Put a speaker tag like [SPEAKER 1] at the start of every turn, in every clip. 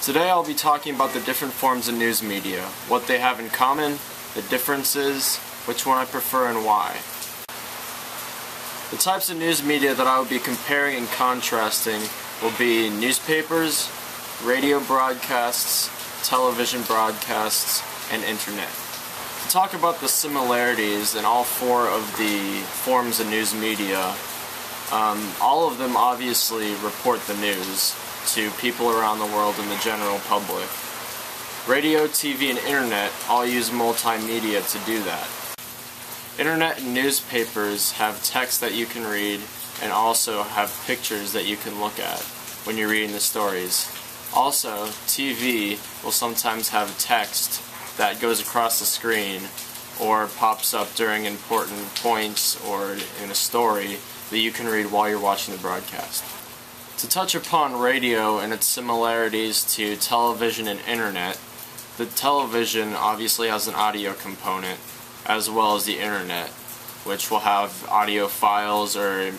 [SPEAKER 1] Today I'll be talking about the different forms of news media, what they have in common, the differences, which one I prefer and why. The types of news media that I will be comparing and contrasting will be newspapers, radio broadcasts, television broadcasts, and internet. To talk about the similarities in all four of the forms of news media, all of them obviously report the news to people around the world and the general public. Radio, TV, and internet all use multimedia to do that. Internet and newspapers have text that you can read and also have pictures that you can look at when you're reading the stories. Also, TV will sometimes have text that goes across the screen or pops up during important points or in a story that you can read while you're watching the broadcast. To touch upon radio and its similarities to television and internet, the television obviously has an audio component as well as the internet, which will have audio files or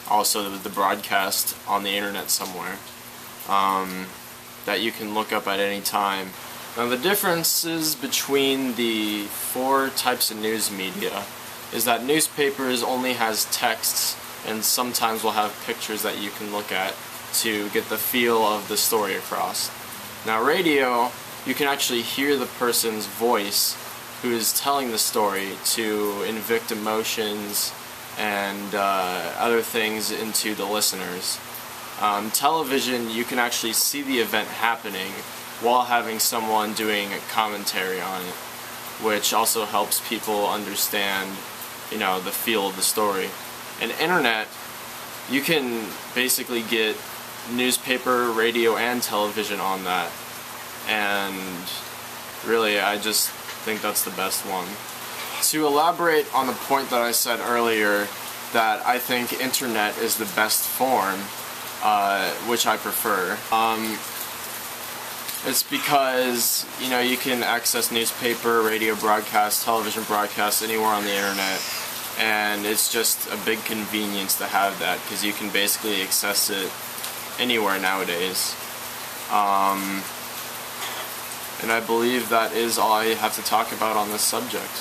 [SPEAKER 1] also the broadcast on the internet somewhere that you can look up at any time. Now the differences between the four types of news media is that newspapers only has texts and sometimes will have pictures that you can look at to get the feel of the story across. Now radio, you can actually hear the person's voice who is telling the story to inject emotions and other things into the listeners. Television, you can actually see the event happening while having someone doing a commentary on it, which also helps people understand, the feel of the story. And internet, you can basically get newspaper, radio, and television on that, and really I just think that's the best one. To elaborate on the point that I said earlier, that I think internet is the best form, which I prefer. It's because, you can access newspaper, radio broadcasts, television broadcasts anywhere on the internet, and it's just a big convenience to have that because you can basically access it anywhere nowadays. And I believe that is all I have to talk about on this subject.